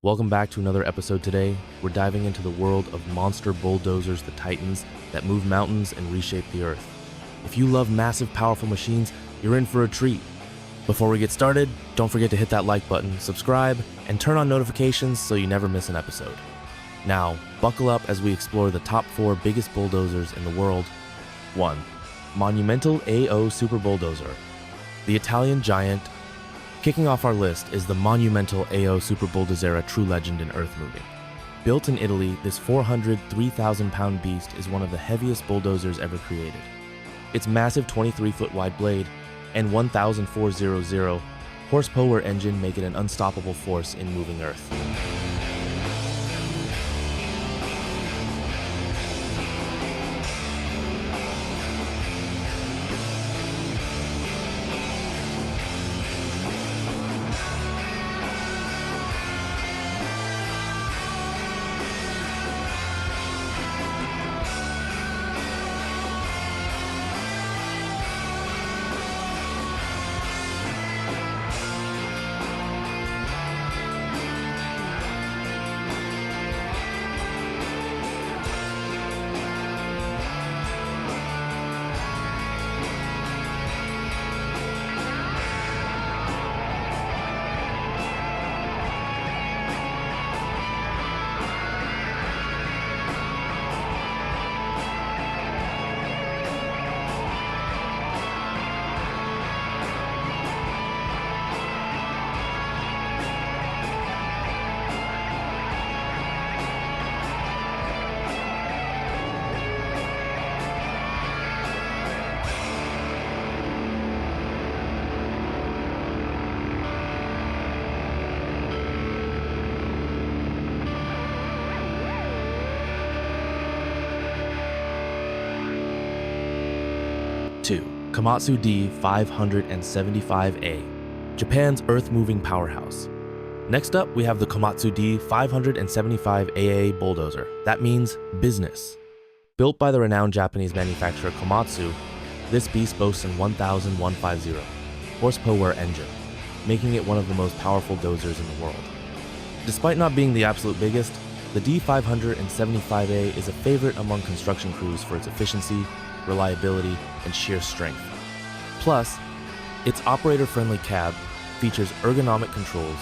Welcome back to another episode today. We're diving into the world of monster bulldozers, the titans, that move mountains and reshape the earth. If you love massive, powerful machines, you're in for a treat. Before we get started, don't forget to hit that like button, subscribe, and turn on notifications so you never miss an episode. Now, buckle up as we explore the top 4 biggest bulldozers in the world. 1. Monumental AO Super Bulldozer, the Italian giant. Kicking off our list is the monumental AO Super Bulldozera, true legend in earth moving. Built in Italy, this 403,000-pound beast is one of the heaviest bulldozers ever created. Its massive 23-foot wide blade and 1,400 horsepower engine make it an unstoppable force in moving earth. Komatsu D575A, Japan's earth-moving powerhouse. Next up, we have the Komatsu D575AA bulldozer. That means business. Built by the renowned Japanese manufacturer Komatsu, this beast boasts an 1,150 horsepower engine, making it one of the most powerful dozers in the world. Despite not being the absolute biggest, the D575A is a favorite among construction crews for its efficiency, reliability, and sheer strength. Plus, its operator-friendly cab features ergonomic controls,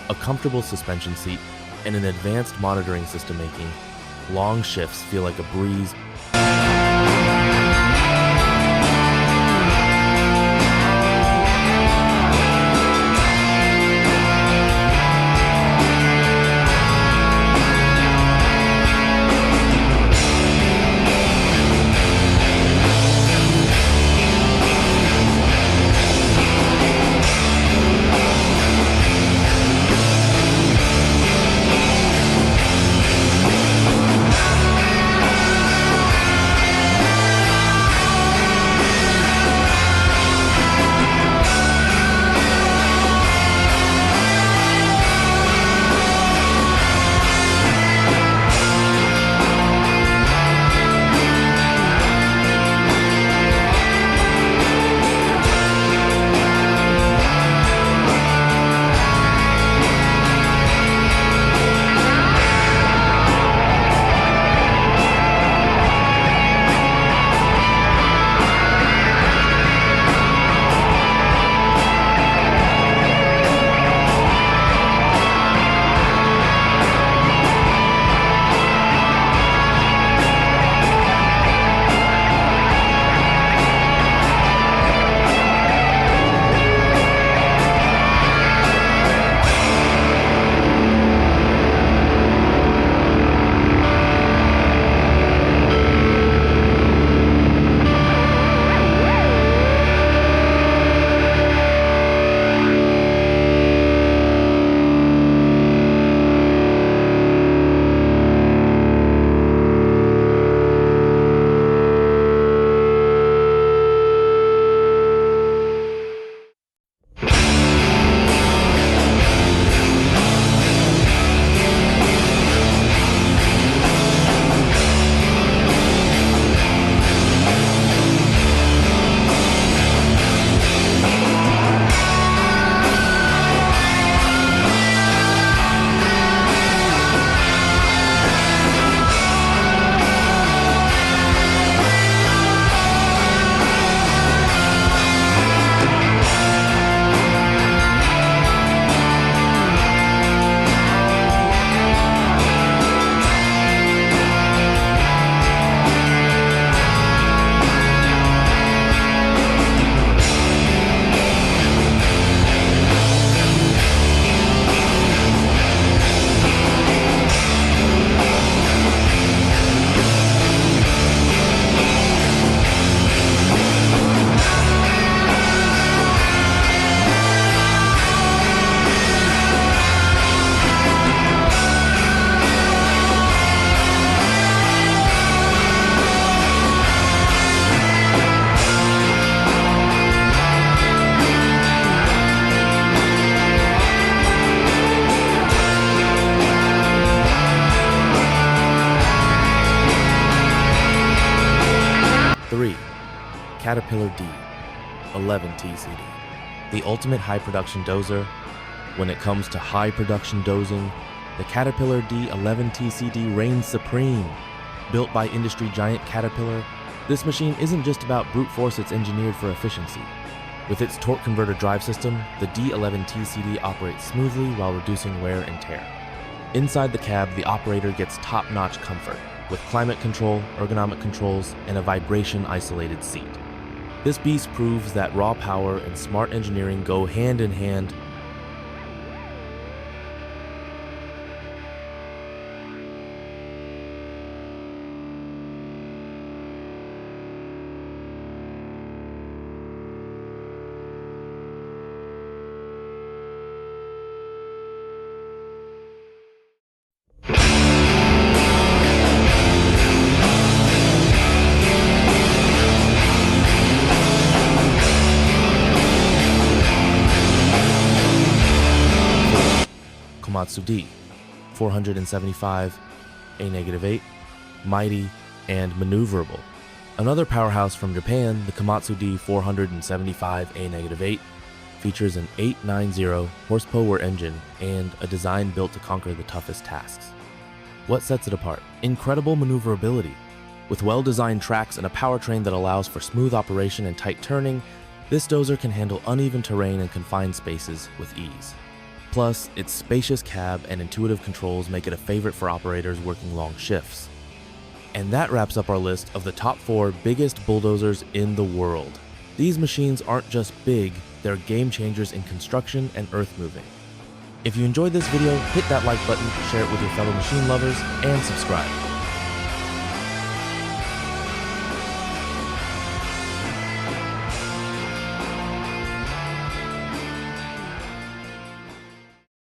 a comfortable suspension seat, and an advanced monitoring system making long shifts feel like a breeze. Caterpillar D11 TCD, the ultimate high production dozer. When it comes to high production dozing, the Caterpillar D11 TCD reigns supreme. Built by industry giant Caterpillar, this machine isn't just about brute force, it's engineered for efficiency. With its torque converter drive system, the D11 TCD operates smoothly while reducing wear and tear. Inside the cab, the operator gets top-notch comfort, with climate control, ergonomic controls, and a vibration-isolated seat. This beast proves that raw power and smart engineering go hand in hand. Komatsu D, 475, A-8, mighty, and maneuverable. Another powerhouse from Japan, the Komatsu D 475 A-8, features an 890 horsepower engine and a design built to conquer the toughest tasks. What sets it apart? Incredible maneuverability. With well-designed tracks and a powertrain that allows for smooth operation and tight turning, this dozer can handle uneven terrain and confined spaces with ease. Plus, its spacious cab and intuitive controls make it a favorite for operators working long shifts. And that wraps up our list of the top 4 biggest bulldozers in the world. These machines aren't just big, they're game changers in construction and earth moving. If you enjoyed this video, hit that like button, share it with your fellow machine lovers, and subscribe.